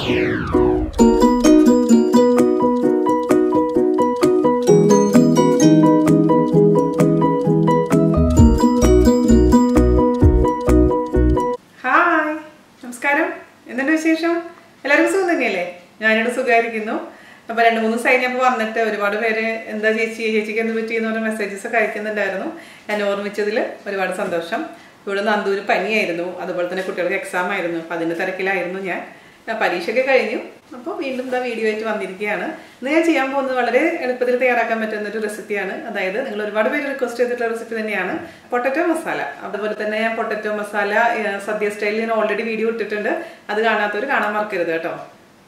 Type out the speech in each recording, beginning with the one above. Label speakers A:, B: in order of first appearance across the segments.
A: നമസ്കാരം. എന്തുണ്ട് വിശേഷം? എല്ലാവർക്കും സുഖം തന്നെയല്ലേ? ഞാനിവിടെ സുഖമായിരിക്കുന്നു. അപ്പോൾ 2-3 ദിവസം കഴിഞ്ഞപ്പോൾ വന്നിട്ട് ഒരുപാട് പേര് എന്താ ചേച്ചിക്ക് എന്ത് പറ്റിയെന്ന് പറഞ്ഞ മെസ്സേജസ് ഒക്കെ അയക്കുന്നുണ്ടായിരുന്നു. ഞാൻ ഓർമ്മിച്ചതിൽ ഒരുപാട് സന്തോഷം. ഇവിടെ നന്ദൂര് പനിയായിരുന്നു, അതുപോലെ തന്നെ കുട്ടികൾക്ക് എക്സാം ആയിരുന്നു. അപ്പോൾ അതിൻ്റെ തിരക്കിലായിരുന്നു ഞാൻ. പരീക്ഷയൊക്കെ കഴിഞ്ഞു. അപ്പോൾ വീണ്ടും എന്താ വീഡിയോ ആയിട്ട് വന്നിരിക്കുകയാണ്. ഇന്ന് ഞാൻ ചെയ്യാൻ പോകുന്നത് വളരെ എളുപ്പത്തിൽ തയ്യാറാക്കാൻ പറ്റുന്ന ഒരു റെസിപ്പിയാണ്. അതായത് നിങ്ങൾ ഒരുപാട് പേര് റിക്വസ്റ്റ് ചെയ്തിട്ടുള്ള റെസിപ്പി തന്നെയാണ് പൊട്ടറ്റോ മസാല. അതുപോലെ തന്നെ ഞാൻ പൊട്ടറ്റോ മസാല സദ്യ സ്റ്റൈലിൽ ഞാൻ ഓൾറെഡി വീഡിയോ ഇട്ടിട്ടുണ്ട്. അത് കാണാത്തവർ കാണാൻ മറക്കരുത് കേട്ടോ.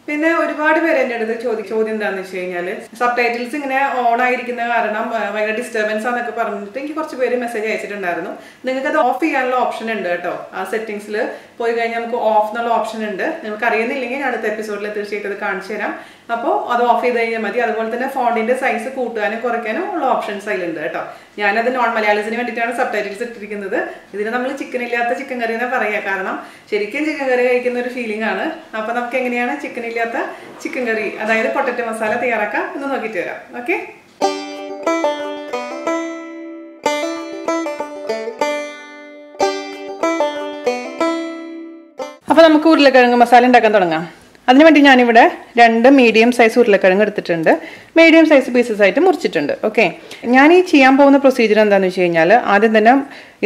A: പിന്നെ ഒരുപാട് പേര് എൻ്റെ അടുത്ത് ചോദ്യം എന്താണെന്ന് വെച്ച് കഴിഞ്ഞാൽ, സബ് ടൈറ്റിൽസ് ഇങ്ങനെ ഓൺ ആയിരിക്കുന്ന കാരണം ഭയങ്കര ഡിസ്റ്റർബൻസ് ആണെന്നൊക്കെ പറഞ്ഞിട്ട് എനിക്ക് കുറച്ച് പേര് മെസ്സേജ് അയച്ചിട്ടുണ്ടായിരുന്നു. നിങ്ങൾക്കത് ഓഫ് ചെയ്യാനുള്ള ഓപ്ഷൻ ഉണ്ട് കേട്ടോ. ആ സെറ്റിംഗ്സിൽ പോയി കഴിഞ്ഞാൽ നമുക്ക് ഓഫ് എന്നുള്ള ഓപ്ഷൻ ഉണ്ട്. നിങ്ങൾക്ക് അറിയുന്നില്ലെങ്കിൽ അടുത്ത എപ്പിസോഡിൽ തീർച്ചയായിട്ടും അത് കാണിച്ചു തരാം. അപ്പോൾ അത് ഓഫ് ചെയ്ത് കഴിഞ്ഞാൽ മതി. അതുപോലെ തന്നെ ഫോണ്ടിൻ്റെ സൈസ് കൂട്ടാനും കുറയ്ക്കാനും ഉള്ള ഓപ്ഷൻസ് അതിലുണ്ട് കേട്ടോ. ഞാനത് നോൺ മലയാളീസിന് വേണ്ടിയിട്ടാണ് സബ് ടൈറ്റിൽസ് ഇട്ടിരിക്കുന്നത്. ഇതിന് നമ്മൾ ചിക്കൻ ഇല്ലാത്ത ചിക്കൻ കറി എന്ന് പറയുക. കാരണം ശരിക്കും ചിക്കൻ കറി കഴിക്കുന്ന ഒരു ഫീലിംഗ് ആണ്. അപ്പോൾ നമുക്ക് എങ്ങനെയാണ് ചിക്കൻ ഇല്ലാത്ത ചിക്കൻ കറി, അതായത് പൊട്ടറ്റോ മസാല തയ്യാറാക്കാം എന്ന് നോക്കിയിട്ട് വരാം. ഓക്കെ, അപ്പോൾ നമുക്ക് ഉരുളക്കിഴങ്ങ് മസാല ഉണ്ടാക്കാൻ തുടങ്ങാം. അതിനുവേണ്ടി ഞാനിവിടെ 2 മീഡിയം സൈസ് ഉരുളക്കിഴങ്ങ് എടുത്തിട്ടുണ്ട്. മീഡിയം സൈസ് പീസസ് ആയിട്ട് മുറിച്ചിട്ടുണ്ട്. ഓക്കെ, ഞാൻ ഈ ചെയ്യാൻ പോകുന്ന പ്രൊസീജിയർ എന്താണെന്ന് വെച്ച് കഴിഞ്ഞാൽ, ആദ്യം തന്നെ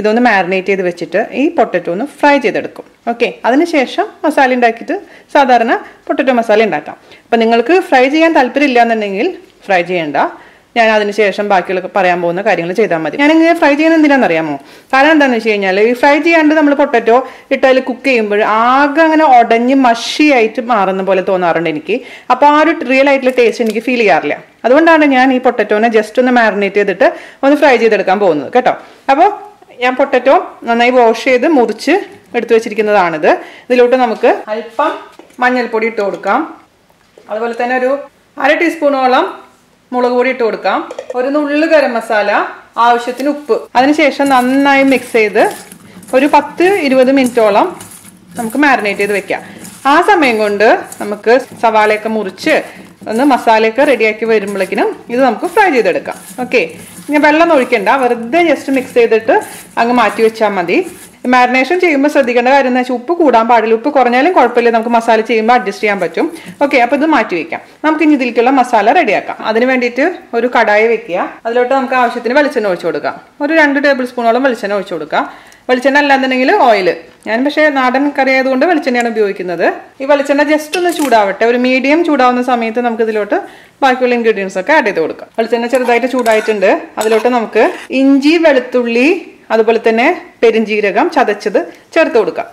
A: ഇതൊന്ന് മാരിനേറ്റ് ചെയ്ത് വെച്ചിട്ട് ഈ പൊട്ടറ്റോ ഒന്ന് ഫ്രൈ ചെയ്തെടുക്കും. ഓക്കെ, അതിനുശേഷം മസാല ഉണ്ടാക്കിയിട്ട് സാധാരണ പൊട്ടറ്റോ മസാല ഉണ്ടാക്കാം. അപ്പം നിങ്ങൾക്ക് ഫ്രൈ ചെയ്യാൻ താല്പര്യമില്ല എന്നുണ്ടെങ്കിൽ ഫ്രൈ ചെയ്യേണ്ട. ഞാൻ അതിനുശേഷം ബാക്കിയുള്ള പറയാൻ പോകുന്ന കാര്യങ്ങൾ ചെയ്താൽ മതി. ഞാനിങ്ങനെ ഫ്രൈ ചെയ്യുന്നത് എന്തിനാണെന്ന് അറിയാമോ? കാരണം എന്താണെന്ന് വെച്ച് കഴിഞ്ഞാൽ, ഈ ഫ്രൈ ചെയ്യാണ്ട് നമ്മൾ പൊട്ടറ്റോ ഇട്ടതിൽ കുക്ക് ചെയ്യുമ്പോൾ ആകെ അങ്ങനെ ഉടഞ്ഞ് മഷിയായിട്ട് മാറുന്ന പോലെ തോന്നാറുണ്ട് എനിക്ക്. അപ്പോൾ ആ ഒരു റിയൽ ആയിട്ടുള്ള ടേസ്റ്റ് എനിക്ക് ഫീൽ ചെയ്യാറില്ല. അതുകൊണ്ടാണ് ഞാൻ ഈ പൊട്ടറ്റോനെ ജസ്റ്റ് ഒന്ന് മാരിനേറ്റ് ചെയ്തിട്ട് ഒന്ന് ഫ്രൈ ചെയ്തെടുക്കാൻ പോകുന്നത് കേട്ടോ. അപ്പോൾ ഞാൻ പൊട്ടറ്റോ നന്നായി വാഷ് ചെയ്ത് മുറിച്ച് എടുത്തു വെച്ചിരിക്കുന്നതാണിത്. ഇതിലോട്ട് നമുക്ക് അല്പം മഞ്ഞൾപ്പൊടി ഇട്ട് കൊടുക്കാം. അതുപോലെ തന്നെ ഒരു 1/2 ടീസ്പൂണോളം മുളക് പൊടി ഇട്ട് കൊടുക്കാം. ഒരു നുള്ളു ഗരം മസാല, ആവശ്യത്തിന് ഉപ്പ്. അതിനുശേഷം നന്നായി മിക്സ് ചെയ്ത് ഒരു 10-20 മിനിറ്റോളം നമുക്ക് മാരിനേറ്റ് ചെയ്ത് വെക്കാം. ആ സമയം കൊണ്ട് നമുക്ക് സവാളയൊക്കെ മുറിച്ച് ഒന്ന് മസാലയൊക്കെ റെഡിയാക്കി വരുമ്പോഴേക്കിനും ഇത് നമുക്ക് ഫ്രൈ ചെയ്തെടുക്കാം. ഓക്കെ, ഞാൻ വെള്ളം ഒഴിക്കണ്ട, വെറുതെ ജസ്റ്റ് മിക്സ് ചെയ്തിട്ട് അങ്ങ് മാറ്റി വെച്ചാൽ മതി. മാരിനേഷൻ ചെയ്യുമ്പോൾ ശ്രദ്ധിക്കേണ്ട കാര്യം എന്ന് വെച്ചാൽ ഉപ്പ് കൂടാൻ പാടില്ല. ഉപ്പ് കുറഞ്ഞാലും കുഴപ്പമില്ല, നമുക്ക് മസാല ചെയ്യുമ്പോൾ അഡ്ജസ്റ്റ് ചെയ്യാൻ പറ്റും. ഓക്കെ, അപ്പോൾ ഇത് മാറ്റി വെക്കാം. നമുക്ക് ഇനി ഇതിലേക്കുള്ള മസാല റെഡിയാക്കാം. അതിന് വേണ്ടിയിട്ട് ഒരു കടായി വെക്കുക. അതിലോട്ട് നമുക്ക് ആവശ്യത്തിന് വെളിച്ചെണ്ണ ഒഴിച്ചു കൊടുക്കാം. ഒരു 2 ടേബിൾ സ്പൂണോളം വെളിച്ചെണ്ണ ഒഴിച്ചു കൊടുക്കാം. വെളിച്ചെണ്ണ അല്ലാന്നുണ്ടെങ്കിൽ ഓയിൽ. ഞാൻ പക്ഷേ നാടൻ കറി ആയതുകൊണ്ട് വെളിച്ചെണ്ണയാണ് ഉപയോഗിക്കുന്നത്. ഈ വെളിച്ചെണ്ണ ജസ്റ്റ് ഒന്ന് ചൂടാവട്ടെ. ഒരു മീഡിയം ചൂടാവുന്ന സമയത്ത് നമുക്ക് ഇതിലോട്ട് ബാക്കിയുള്ള ഇൻഗ്രീഡിയൻസ് ഒക്കെ ആഡ് ചെയ്ത് കൊടുക്കാം. വെളിച്ചെണ്ണ ചെറുതായിട്ട് ചൂടായിട്ടുണ്ട്. അതിലോട്ട് നമുക്ക് ഇഞ്ചി, വെളുത്തുള്ളി, അതുപോലെ തന്നെ പെരിഞ്ജീരകം ചതച്ചത് ചേർത്ത് കൊടുക്കാം.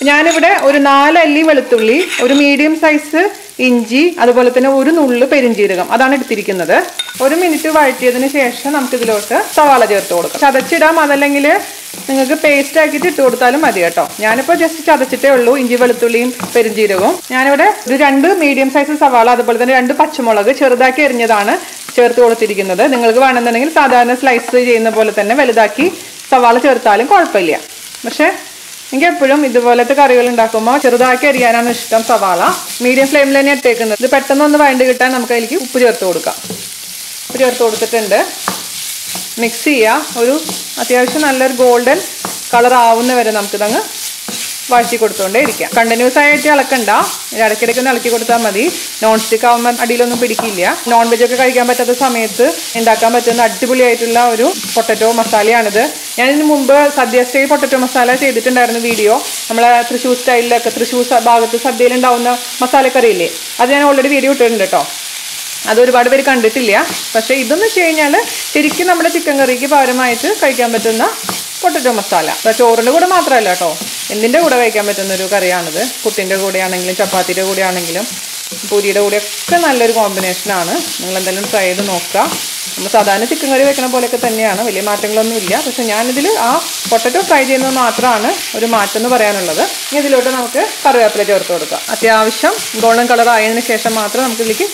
A: ഞാനിവിടെ ഒരു 4 അല്ലി വെളുത്തുള്ളി, ഒരു മീഡിയം സൈസ് ഇഞ്ചി, അതുപോലെ തന്നെ ഒരു നുള്ളു പെരിഞ്ജീരകം, അതാണ് എടുത്തിരിക്കുന്നത്. 1 മിനിറ്റ് വഴറ്റിയതിന് ശേഷം നമുക്ക് ഇതിലോട്ട് സവാള ചേർത്ത് കൊടുക്കാം. ചതച്ചിടാം, അതല്ലെങ്കിൽ നിങ്ങൾക്ക് പേസ്റ്റ് ആക്കിയിട്ട് ഇട്ട് കൊടുത്താലും മതി കേട്ടോ. ഞാനിപ്പോൾ ജസ്റ്റ് ചതച്ചിട്ടേ ഉള്ളൂ ഇഞ്ചി, വെളുത്തുള്ളിയും പെരിഞ്ജീരകവും. ഞാനിവിടെ ഒരു 2 മീഡിയം സൈസ് സവാള, അതുപോലെ തന്നെ 2 പച്ചമുളക് ചെറുതാക്കി എറിഞ്ഞതാണ് ചേർത്ത് കൊടുത്തിരിക്കുന്നത്. നിങ്ങൾക്ക് വേണമെന്നുണ്ടെങ്കിൽ സാധാരണ സ്ലൈസ് ചെയ്യുന്ന പോലെ തന്നെ വലുതാക്കി സവാള ചേർത്താലും കുഴപ്പമില്ല. പക്ഷേ എനിക്ക് എപ്പോഴും ഇതുപോലത്തെ കറികൾ ഉണ്ടാക്കുമ്പോൾ ചെറുതാക്കി അരിയാനാണ് ഇഷ്ടം. സവാള മീഡിയം ഫ്ലെയിമിൽ തന്നെ ഇട്ടേക്കുന്നത്. ഇത് പെട്ടെന്ന് ഒന്ന് വഴണ്ട് കിട്ടാൻ നമുക്ക് അതിലേക്ക് ഉപ്പ് ചേർത്ത് കൊടുക്കാം. ഉപ്പ് ചേർത്ത് കൊടുത്തിട്ടുണ്ട്. മിക്സ് ചെയ്യുക. ഒരു അത്യാവശ്യം നല്ലൊരു ഗോൾഡൻ കളർ ആവുന്ന വരെ നമുക്കിതങ്ങ് വഴറ്റി കൊടുത്തുകൊണ്ടേ ഇരിക്കാം. കണ്ടിന്യൂസ് ആയിട്ട് ഇളക്കണ്ട, ഇടയ്ക്കിടയ്ക്ക് ഒന്ന് ഇളക്കി കൊടുത്താൽ മതി. നോൺ സ്റ്റിക്ക് ആവുമ്പോൾ അടിയിലൊന്നും പിടിക്കില്ല. നോൺ വെജ് ഒക്കെ കഴിക്കാൻ പറ്റാത്ത സമയത്ത് ഉണ്ടാക്കാൻ പറ്റുന്ന അടിപൊളിയായിട്ടുള്ള ഒരു പൊട്ടറ്റോ മസാലയാണിത്. ഞാനിതിന് മുമ്പ് സദ്യ സ്റ്റൈൽ പൊട്ടറ്റോ മസാല ചെയ്തിട്ടുണ്ടായിരുന്നു വീഡിയോ. നമ്മളെ തൃശ്ശൂർ സ്റ്റൈലിലൊക്കെ, തൃശ്ശൂർ ഭാഗത്ത് സദ്യയിലുണ്ടാവുന്ന മസാലക്കറിയില്ലേ, അത് ഞാൻ ഓൾറെഡി വീഡിയോ ഇട്ടിട്ടുണ്ട് കേട്ടോ. അത് ഒരുപാട് പേര് കണ്ടിട്ടില്ല. പക്ഷേ ഇതെന്ന് വെച്ച് കഴിഞ്ഞാൽ ശരിക്കും നമ്മുടെ ചിക്കൻ കറിക്ക് പകരമായിട്ട് കഴിക്കാൻ പറ്റുന്ന പൊട്ടറ്റോ മസാല. ചോറിൻ്റെ കൂടെ മാത്രമല്ല കേട്ടോ, എന്തിൻ്റെ കൂടെ കഴിക്കാൻ പറ്റുന്ന ഒരു കറിയാണിത്. പുട്ടിൻ്റെ കൂടെ ആണെങ്കിലും ചപ്പാത്തിയുടെ കൂടെ ആണെങ്കിലും പൂരിയുടെ കൂടെയൊക്കെ നല്ലൊരു കോമ്പിനേഷനാണ്. നിങ്ങൾ എന്തായാലും ട്രൈ ചെയ്ത് നോക്കുക. നമ്മൾ സാധാരണ ചിക്കൻ കറി വെക്കണ പോലെയൊക്കെ തന്നെയാണ്, വലിയ മാറ്റങ്ങളൊന്നും ഇല്ല. പക്ഷെ ഞാനിതിൽ ആ പൊട്ടറ്റോ ഫ്രൈ ചെയ്യുന്നത് മാത്രമാണ് ഒരു മാറ്റം എന്ന് പറയാനുള്ളത്. ഇനി ഇതിലോട്ട് നമുക്ക് കറിവേപ്പില ചേർത്ത് കൊടുക്കാം. അത്യാവശ്യം ഗോൾഡൻ കളർ ആയതിനു ശേഷം മാത്രം നമുക്ക് ഇതിലേക്ക്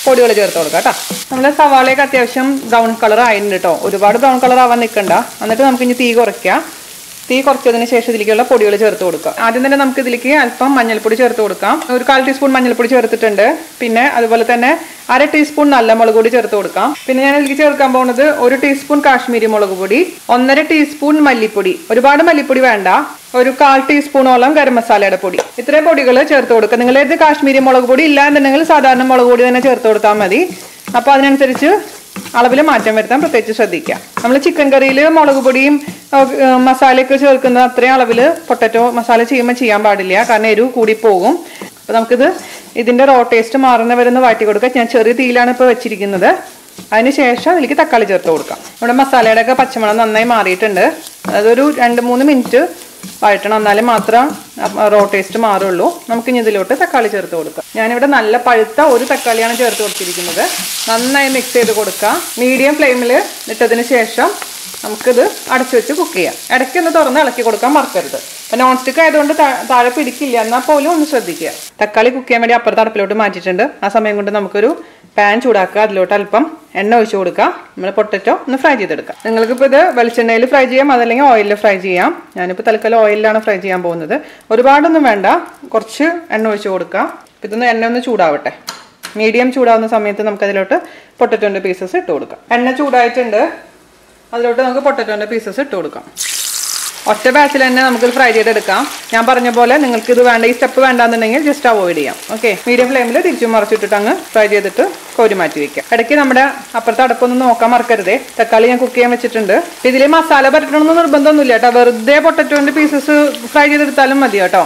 A: പൊടികൾ ചേർത്ത് കൊടുക്കാം കേട്ടോ. നമ്മുടെ സവാളയൊക്കെ അത്യാവശ്യം ബ്രൗൺ കളർ ആയിട്ടുണ്ട് കേട്ടോ. ഒരുപാട് ബ്രൗൺ കളർ ആവാൻ നിൽക്കണ്ട. എന്നിട്ട് നമുക്ക് ഇനി തീ കുറയ്ക്കാം. തീ കുറച്ചതിന് ശേഷം ഇതിലേക്കുള്ള പൊടികൾ ചേർത്ത് കൊടുക്കാം. ആദ്യം തന്നെ നമുക്ക് ഇതിലേക്ക് അല്പം മഞ്ഞൾപ്പൊടി ചേർത്ത് കൊടുക്കാം. ഒരു 1/4 ടീസ്പൂൺ മഞ്ഞൾപ്പൊടി ചേർത്തിട്ടുണ്ട്. പിന്നെ അതുപോലെ തന്നെ 1/2 ടീസ്പൂൺ നല്ല മുളക് പൊടി ചേർത്ത് കൊടുക്കാം. പിന്നെ ഞാൻ ഇതിലേക്ക് ചേർക്കാൻ പോകുന്നത് 1 ടീസ്പൂൺ കാശ്മീരി മുളക് പൊടി, 1.5 ടീസ്പൂൺ മല്ലിപ്പൊടി, ഒരുപാട് മല്ലിപ്പൊടി വേണ്ട, ഒരു 1/4 ടീസ്പൂണോളം ഗരം മസാലയുടെ പൊടി. ഇത്രയും പൊടികൾ ചേർത്ത് കൊടുക്കുക. നിങ്ങളേത് കാശ്മീരി മുളക് പൊടി ഇല്ല എന്നുണ്ടെങ്കിൽ സാധാരണ മുളക് പൊടി തന്നെ ചേർത്ത് കൊടുത്താൽ മതി. അപ്പോൾ അതിനനുസരിച്ച് അളവിൽ മാറ്റം വരുത്താൻ പ്രത്യേകിച്ച് ശ്രദ്ധിക്കുക. നമ്മൾ ചിക്കൻ കറിയിൽ മുളക് പൊടിയും മസാലയൊക്കെ ചേർക്കുന്നത് അത്രയും അളവിൽ പൊട്ടറ്റോ മസാല ചെയ്യുമ്പോൾ ചെയ്യാൻ പാടില്ല, കാരണം എരിവ് കൂടി പോകും. അപ്പോൾ നമുക്കിത് ഇതിൻ്റെ റോ ടേസ്റ്റ് മാറുന്നവരെന്ന് വാട്ടി കൊടുക്കുക. ഞാൻ ചെറിയ തീയിലാണ് ഇപ്പോൾ വെച്ചിരിക്കുന്നത്. അതിനുശേഷം ഇതിലേക്ക് തക്കാളി ചേർത്ത് കൊടുക്കാം. നമ്മുടെ മസാലയുടെ ഒക്കെ പച്ചമണം നന്നായി മാറിയിട്ടുണ്ട്. അതൊരു 2-3 മിനിറ്റ് വഴറ്റണം, എന്നാലും മാത്രം റോ ടേസ്റ്റ് മാറുള്ളൂ. നമുക്കിനി ഇതിലോട്ട് തക്കാളി ചേർത്ത് കൊടുക്കാം. ഞാനിവിടെ നല്ല പഴുത്ത ഒരു തക്കാളിയാണ് ചേർത്ത് കൊടുത്തിരിക്കുന്നത്. നന്നായി മിക്സ് ചെയ്ത് കൊടുക്കുക. മീഡിയം ഫ്ലെയിമിൽ ഇട്ടതിന് ശേഷം നമുക്കിത് അടച്ചു വെച്ച് കുക്ക് ചെയ്യാം. ഇടയ്ക്കൊന്ന് തുറന്ന് ഇളക്കി കൊടുക്കാൻ മറക്കരുത്. അപ്പം നോൺ സ്റ്റിക്ക് ആയതുകൊണ്ട് താഴെ പിടിക്കില്ല, എന്നാൽ പോലും ഒന്ന് ശ്രദ്ധിക്കുക. തക്കാളി കുക്ക് ചെയ്യാൻ വേണ്ടി അപ്പുറത്തെ അടുപ്പിലോട്ട് മാറ്റിയിട്ടുണ്ട്. ആ സമയം കൊണ്ട് നമുക്കൊരു പാൻ ചൂടാക്കുക. അതിലോട്ട് അല്പം എണ്ണ ഒഴിച്ചു കൊടുക്കുക. നമ്മൾ പൊട്ടറ്റോ ഒന്ന് ഫ്രൈ ചെയ്തെടുക്കാം. നിങ്ങൾക്കിപ്പോൾ ഇത് വെളിച്ചെണ്ണയിൽ ഫ്രൈ ചെയ്യാം, അതല്ലെങ്കിൽ ഓയിലിൽ ഫ്രൈ ചെയ്യാം. ഞാനിപ്പോൾ തൽക്കാലം ഓയിലിലാണ് ഫ്രൈ ചെയ്യാൻ പോകുന്നത്. ഒരുപാടൊന്നും വേണ്ട, കുറച്ച് എണ്ണ ഒഴിച്ചു കൊടുക്കുക. ഇതൊന്ന് എണ്ണ ഒന്ന് ചൂടാവട്ടെ. മീഡിയം ചൂടാവുന്ന സമയത്ത് നമുക്കതിലോട്ട് പൊട്ടറ്റോൻ്റെ പീസസ് ഇട്ട് കൊടുക്കാം. എണ്ണ ചൂടായിട്ടുണ്ട്, അതിലോട്ട് നമുക്ക് പൊട്ടറ്റോൻ്റെ പീസസ് ഇട്ട് കൊടുക്കാം. ഒറ്റ ബാച്ചിൽ തന്നെ നമുക്ക് ഫ്രൈ ചെയ്തെടുക്കാം. ഞാൻ പറഞ്ഞ പോലെ നിങ്ങൾക്ക് ഇത് വേണ്ട, ഈ സ്റ്റെപ്പ് വേണ്ടാന്നുണ്ടെങ്കിൽ ജസ്റ്റ് അവോയ്ഡ് ചെയ്യാം. ഓക്കെ, മീഡിയം ഫ്ലെയിമിൽ തിരിച്ചും മറിച്ചിട്ടിട്ട് അങ്ങ് ഫ്രൈ ചെയ്തിട്ട് കോരി മാറ്റി വെക്കാം. ഇടയ്ക്ക് നമ്മുടെ അപ്പുറത്തെ അടുപ്പൊന്നും നോക്കാൻ മറക്കരുതേ. തക്കാളി ഞാൻ കുക്ക് ചെയ്യാൻ വെച്ചിട്ടുണ്ട്. ഇതിൽ മസാല പരട്ടണമെന്ന് നിർബന്ധമൊന്നുമില്ല കേട്ടോ. വെറുതെ പൊട്ടറ്റോൻ്റെ പീസസ് ഫ്രൈ ചെയ്തെടുത്താലും മതി കേട്ടോ.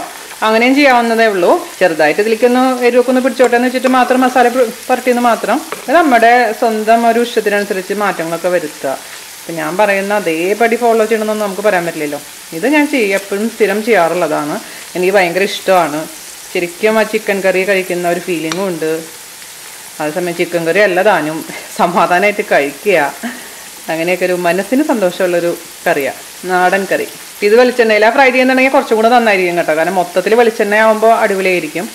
A: അങ്ങനെയും ചെയ്യാവുന്നതേ ഉള്ളൂ. ചെറുതായിട്ട് ഇതിലേക്കൊന്ന് എരിവൊക്കെ ഒന്ന് പിടിച്ചോട്ടെ എന്ന് വെച്ചിട്ട് മാത്രം മസാല പരട്ടിയെന്ന് മാത്രം. നമ്മുടെ സ്വന്തം ഒരു ഇഷ്ടത്തിനനുസരിച്ച് മാറ്റങ്ങളൊക്കെ വരുത്തുക. അപ്പം ഞാൻ പറയുന്ന അതേപടി ഫോളോ ചെയ്യണമെന്നൊന്നും നമുക്ക് പറയാൻ പറ്റില്ലല്ലോ. ഇത് ഞാൻ എപ്പോഴും സ്ഥിരം ചെയ്യാറുള്ളതാണ്. എനിക്ക് ഭയങ്കര ഇഷ്ടമാണ്. ശരിക്കും ആ ചിക്കൻ കറി കഴിക്കുന്ന ഒരു ഫീലിങ്ങും ഉണ്ട്. അതേസമയം ചിക്കൻ കറി അല്ല താനും സമാധാനമായിട്ട് കഴിക്കുക. അങ്ങനെയൊക്കെ ഒരു മനസ്സിന് സന്തോഷമുള്ളൊരു കറിയാണ് നാടൻ കറി. ഇത് വെളിച്ചെണ്ണയിലാണ് ഫ്രൈ ചെയ്യുന്നുണ്ടെങ്കിൽ കുറച്ചും കൂടെ നന്നായിരിക്കും കേട്ടോ. കാരണം മൊത്തത്തിൽ വെളിച്ചെണ്ണ ആകുമ്പോൾ അടിപൊളിയായിരിക്കും.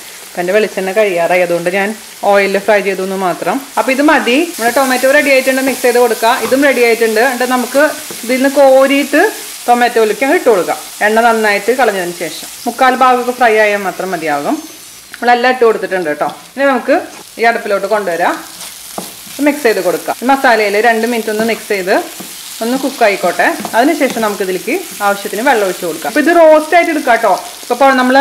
A: എൻ്റെ വെളിച്ചെണ്ണ കഴിയാറായി, അതുകൊണ്ട് ഞാൻ ഓയിലിൽ ഫ്രൈ ചെയ്തു എന്ന് മാത്രം. അപ്പോൾ ഇത് മതി. നമ്മുടെ ടൊമാറ്റോ റെഡി ആയിട്ടുണ്ട്, മിക്സ് ചെയ്ത് കൊടുക്കുക. ഇതും റെഡി ആയിട്ടുണ്ട്. എന്നിട്ട് നമുക്ക് ഇതിൽ നിന്ന് കോരിയിട്ട് ടൊമാറ്റോയിലേക്ക് അങ്ങ് ഇട്ട് കൊടുക്കാം. എണ്ണ നന്നായിട്ട് കളഞ്ഞതിന് ശേഷം 1/4 ഭാഗമൊക്കെ ഫ്രൈ ആയാൽ മാത്രം മതിയാകും. നമ്മളെല്ലാം ഇട്ട് കൊടുത്തിട്ടുണ്ട് കേട്ടോ. ഇനി നമുക്ക് ഈ അടുപ്പിലോട്ട് കൊണ്ടുവരാം. മിക്സ് ചെയ്ത് കൊടുക്കാം. മസാലയിൽ 2 മിനിറ്റ് ഒന്ന് മിക്സ് ചെയ്ത് ഒന്ന് കുക്ക് ആയിക്കോട്ടെ. അതിനുശേഷം നമുക്ക് ഇതിലേക്ക് ആവശ്യത്തിന് വെള്ളം ഒഴിച്ച് കൊടുക്കാം. അപ്പോൾ ഇത് റോസ്റ്റ് ആയിട്ട് എടുക്കാം കേട്ടോ. ഇപ്പോൾ നമ്മൾ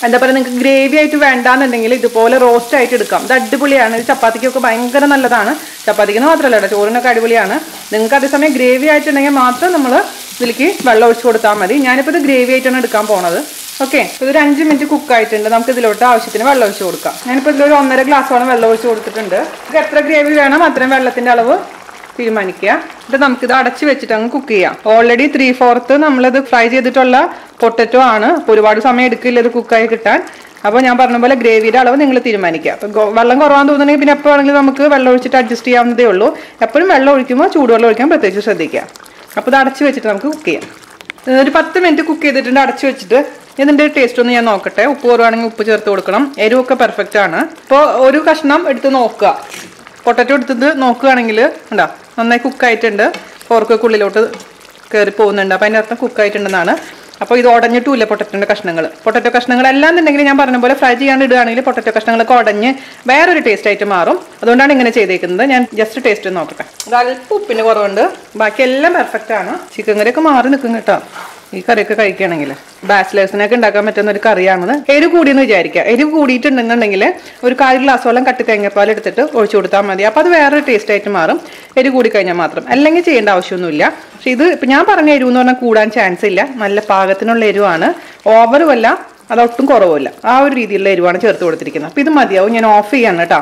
A: എന്താ പറയുക, നിങ്ങൾക്ക് ഗ്രേവി ആയിട്ട് വേണ്ടാന്നുണ്ടെങ്കിൽ ഇതുപോലെ റോസ്റ്റ് ആയിട്ട് എടുക്കാം. ഇത് അടിപൊളിയാണ്. ഇത് ചപ്പാത്തിക്കൊക്കെ ഭയങ്കര നല്ലതാണ്. ചപ്പാത്തിക്ക് മാത്രമല്ല കേട്ടോ, ചോറിനൊക്കെ അടിപൊളിയാണ്. നിങ്ങൾക്ക് അതേസമയം ഗ്രേവി ആയിട്ടുണ്ടെങ്കിൽ മാത്രം നമ്മൾ ഇതിലേക്ക് വെള്ളം ഒഴിച്ച് കൊടുത്താൽ മതി. ഞാനിപ്പോൾ ഇത് ഗ്രേവി ആയിട്ടാണ് എടുക്കാൻ പോണത്. ഓക്കെ, ഇതൊരു 5 മിനിറ്റ് കുക്ക് ആയിട്ടുണ്ട്. നമുക്ക് ഇതിലോട്ട് ആവശ്യത്തിന് വെള്ളം ഒഴിച്ച് കൊടുക്കാം. ഞാനിപ്പോൾ ഇതിലൊരു 1.5 ഗ്ലാസ്സോളം വെള്ളം ഒഴിച്ച് കൊടുത്തിട്ടുണ്ട്. നിങ്ങൾക്ക് എത്ര ഗ്രേവി വേണം അത്രയും വെള്ളത്തിൻ്റെ അളവ് തീരുമാനിക്കുക. എന്നിട്ട് നമുക്കിത് അടച്ച് വെച്ചിട്ട് അങ്ങ് കുക്ക് ചെയ്യാം. ഓൾറെഡി 3/4 നമ്മളിത് ഫ്രൈ ചെയ്തിട്ടുള്ള പൊട്ടറ്റോ ആണ്. അപ്പോൾ ഒരുപാട് സമയം എടുക്കില്ല ഇത് കുക്കായി കിട്ടാൻ. അപ്പോൾ ഞാൻ പറഞ്ഞ പോലെ ഗ്രേവിയുടെ അളവ് നിങ്ങൾ തീരുമാനിക്കുക. അപ്പോൾ വെള്ളം കുറവാന്ന് തോന്നുന്നെങ്കിൽ പിന്നെ എപ്പോൾ വേണമെങ്കിലും നമുക്ക് വെള്ളം ഒഴിച്ചിട്ട് അഡ്ജസ്റ്റ് ചെയ്യാവുന്നതേ ഉള്ളൂ. എപ്പോഴും വെള്ളം ഒഴിക്കുമ്പോൾ ചൂടുവെള്ളം ഒഴിക്കാൻ പ്രത്യേകിച്ച് ശ്രദ്ധിക്കുക. അപ്പോൾ ഇത് അടച്ച് വെച്ചിട്ട് നമുക്ക് കുക്ക് ചെയ്യാം. ഒരു 10 മിനിറ്റ് കുക്ക് ചെയ്തിട്ടുണ്ട് അടച്ച് വെച്ചിട്ട്. ഇതിൻ്റെ ടേസ്റ്റ് ഒന്ന് ഞാൻ നോക്കട്ടെ. ഉപ്പ് കുറവാണെങ്കിൽ ഉപ്പ് ചേർത്ത് കൊടുക്കണം. എരിവൊക്കെ പെർഫെക്റ്റ് ആണ്. ഇപ്പോൾ ഒരു കഷ്ണം എടുത്ത് നോക്കുക. പൊട്ടറ്റോ എടുത്തത് നോക്കുകയാണെങ്കിൽ ഉണ്ടോ, നന്നായി കുക്കായിട്ടുണ്ട്. ഫോർക്കൊക്കെ ഉള്ളിലോട്ട് കയറി പോകുന്നുണ്ട്. അപ്പോൾ അതിൻ്റെ അർത്ഥം കുക്കായിട്ടുണ്ടെന്നാണ്. അപ്പോൾ ഇത് ഉടഞ്ഞിട്ടുമില്ല പൊട്ടറ്റോൻ്റെ കഷ്ണങ്ങൾ. പൊട്ടറ്റോ കഷ്ണങ്ങളെല്ലാം എന്നുണ്ടെങ്കിൽ ഞാൻ പറഞ്ഞ പോലെ ഫ്രൈ ചെയ്യാണ്ട് ഇടുകയാണെങ്കിൽ പൊട്ടറ്റോ കഷ്ണങ്ങളൊക്കെ ഉടഞ്ഞ് വേറൊരു ടേസ്റ്റ് ആയിട്ട് മാറും. അതുകൊണ്ടാണ് ഇങ്ങനെ ചെയ്തേക്കുന്നത്. ഞാൻ ജസ്റ്റ് ടേസ്റ്റ് നോക്കട്ടെ. അല്പം ഉപ്പിന് കുറവുണ്ട്, ബാക്കിയെല്ലാം പെർഫെക്റ്റ് ആണ്. ചിക്കൻ കറിയൊക്കെ മാറി നിൽക്കും കേട്ടോ. ഈ കറിയൊക്കെ കഴിക്കുകയാണെങ്കിൽ ബാച്ചിലേഴ്സിനൊക്കെ ഉണ്ടാക്കാൻ പറ്റുന്ന ഒരു കറിയാണത്. എരിവ് കൂടിയെന്ന് വിചാരിക്കുക. എരിവ് കൂടിയിട്ടുണ്ടെന്നുണ്ടെങ്കിൽ ഒരു 1/4 ഗ്ലാസ്സോളം കട്ടി തേങ്ങാപ്പാൽ എടുത്തിട്ട് ഒഴിച്ചു കൊടുത്താൽ മതി. അപ്പോൾ അത് വേറൊരു ടേസ്റ്റ് ആയിട്ട് മാറും. എരിവ് കൂടി കഴിഞ്ഞാൽ മാത്രം, അല്ലെങ്കിൽ ചെയ്യേണ്ട ആവശ്യമൊന്നുമില്ല. പക്ഷെ ഇത് ഇപ്പം ഞാൻ പറഞ്ഞ എരിവ് എന്ന് പറഞ്ഞാൽ കൂടാൻ ചാൻസ് ഇല്ല. നല്ല പാകത്തിനുള്ള എരിവാണ്. ഓവറുമല്ല, അതൊട്ടും കുറവുമില്ല. ആ ഒരു രീതിയിലുള്ള എരിവാണ് ചേർത്ത് കൊടുത്തിരിക്കുന്നത്. അപ്പോൾ ഇത് മതിയാവും. ഞാൻ ഓഫ് ചെയ്യാണ് കേട്ടോ.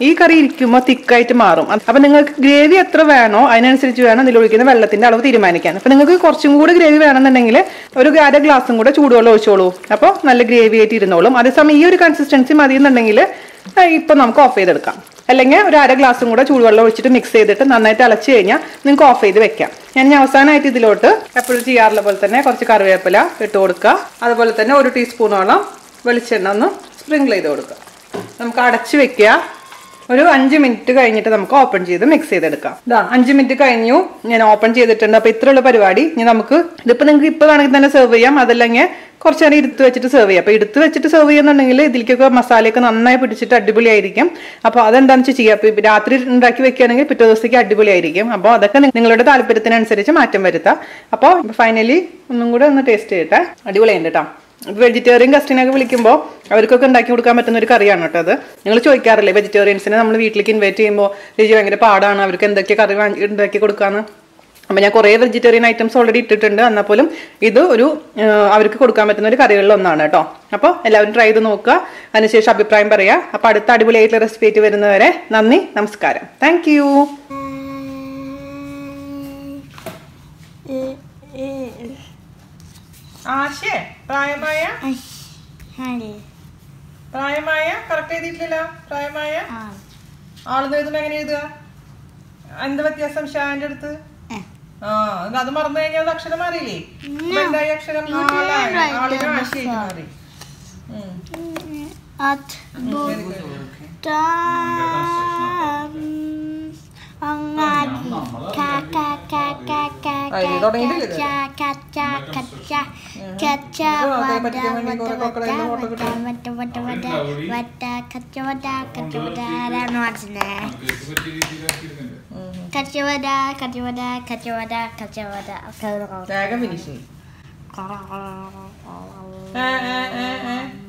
A: ഈ കറി ഇരിക്കുമ്പോൾ തിക്കായിട്ട് മാറും. അപ്പം നിങ്ങൾക്ക് ഗ്രേവി എത്ര വേണോ അതിനനുസരിച്ച് വേണം ഇതിലൊഴിക്കുന്ന വെള്ളത്തിൻ്റെ അളവ് തീരുമാനിക്കാൻ. അപ്പം നിങ്ങൾക്ക് കുറച്ചും കൂടി ഗ്രേവി വേണമെന്നുണ്ടെങ്കിൽ ഒരു 1/2 ഗ്ലാസും കൂടെ ചൂടുവെള്ളം ഒഴിച്ചോളൂ. അപ്പോൾ നല്ല ഗ്രേവി ആയിട്ട് ഇരുന്നോളും. അതേസമയം ഈ ഒരു കൺസിസ്റ്റൻസി മതി എന്നുണ്ടെങ്കിൽ ഇപ്പം നമുക്ക് ഓഫ് ചെയ്തെടുക്കാം. അല്ലെങ്കിൽ ഒരു 1/2 ഗ്ലാസും കൂടെ ചൂടുവെള്ളം ഒഴിച്ചിട്ട് മിക്സ് ചെയ്തിട്ട് നന്നായിട്ട് തിളച്ച് കഴിഞ്ഞാൽ നിങ്ങൾക്ക് ഓഫ് ചെയ്ത് വെക്കാം. ഞാൻ അവസാനമായിട്ട് ഇതിലോട്ട് എപ്പോഴും ചെയ്യാറുള്ള പോലെ തന്നെ കുറച്ച് കറിവേപ്പില ഇട്ട് കൊടുക്കുക. അതുപോലെ തന്നെ 1 ടീസ്പൂണോളം വെളിച്ചെണ്ണ ഒന്ന് സ്പ്രിങ്കിൾ ചെയ്ത് കൊടുക്കുക. നമുക്ക് അടച്ച് വെക്കുക. ഒരു 5 മിനിറ്റ് കഴിഞ്ഞിട്ട് നമുക്ക് ഓപ്പൺ ചെയ്ത് മിക്സ് ചെയ്തെടുക്കാം. 5 മിനിറ്റ് കഴിഞ്ഞു, ഞാൻ ഓപ്പൺ ചെയ്തിട്ടുണ്ട്. അപ്പൊ ഇത്രയുള്ള പരിപാടി. ഇനി നമുക്ക് ഇതിപ്പോ നിങ്ങൾക്ക് ഇപ്പൊ വേണമെങ്കിൽ തന്നെ സെർവ് ചെയ്യാം, അതല്ലെങ്കിൽ കുറച്ച് നേരം എടുത്ത് വെച്ചിട്ട് സെർവ് ചെയ്യാം. അപ്പൊ എടുത്ത് വെച്ചിട്ട് സെർവ് ചെയ്യുന്നുണ്ടെങ്കിൽ ഇതിലേക്കൊക്കെ മസാലയൊക്കെ നന്നായി പിടിച്ചിട്ട് അടിപൊളിയായിരിക്കും. അപ്പൊ അതെന്താണെന്ന് വെച്ചാൽ ചെയ്യാം. അപ്പൊ രാത്രി ഉണ്ടാക്കി വെക്കുകയാണെങ്കിൽ പിറ്റേ ദിവസത്തേക്ക് അടിപൊളിയായിരിക്കും. അപ്പോൾ അതൊക്കെ നിങ്ങളുടെ താല്പര്യത്തിനനുസരിച്ച് മാറ്റം വരുത്താം. അപ്പോൾ ഫൈനലി ഒന്നും കൂടെ ഒന്ന് ടേസ്റ്റ് ചെയ്യട്ടെ. അടിപൊളിയുണ്ട് കേട്ടോ. വെജിറ്റേറിയൻ ഗസ്റ്റിനൊക്കെ വിളിക്കുമ്പോൾ അവർക്കൊക്കെ ഉണ്ടാക്കി കൊടുക്കാൻ പറ്റുന്ന ഒരു കറിയാണ് കേട്ടോ അത്. നിങ്ങൾ ചോദിക്കാറില്ലേ വെജിറ്റേറിയൻസിനെ നമ്മൾ വീട്ടിലേക്ക് ഇൻവൈറ്റ് ചെയ്യുമ്പോൾ രുചി ഭയങ്കര പാടാണ്, അവർക്ക് എന്തൊക്കെ കറി ഉണ്ടാക്കി കൊടുക്കാന്ന്. അപ്പം ഞാൻ കുറേ വെജിറ്റേറിയൻ ഐറ്റംസ് ഓൾറെഡി ഇട്ടിട്ടുണ്ട്. എന്നാൽ പോലും ഇത് ഒരു അവർക്ക് കൊടുക്കാൻ പറ്റുന്ന ഒരു കറികളിൽ ഒന്നാണ് കേട്ടോ. അപ്പോൾ എല്ലാവരും ട്രൈ ചെയ്ത് നോക്കുക, അതിനുശേഷം അഭിപ്രായം പറയുക. അപ്പോൾ അടുത്ത അടിപൊളിയായിട്ടുള്ള റെസിപ്പി ആയിട്ട് വരുന്നവരെ നന്ദി, നമസ്കാരം. Thank you. ആശേ പ്രായമായ കറക്റ്റ് എഴുതിയിട്ടില്ല. പ്രായമായ ആളെന്ന് എഴുതുമ്പോ എങ്ങനെ എഴുതുക? എന്ത് വ്യത്യാസം ഷാന്റെ അടുത്ത്? അത് മറന്നു കഴിഞ്ഞാൽ അക്ഷരം മാറിയില്ലേ? എന്തായി അക്ഷരം? ആളിന് ആശയായിട്ട് മാറി.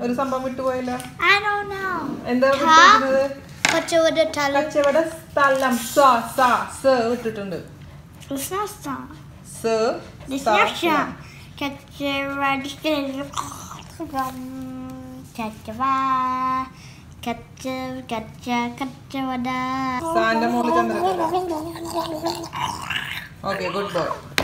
A: ഒരു സംഭവം വിട്ടുപോയല്ലോ. എന്താ കച്ചവട സ്ഥലം വിട്ടിട്ടുണ്ട്. സാന്റെ മോള് ചന്ദ്രൻ. Okay, good boy.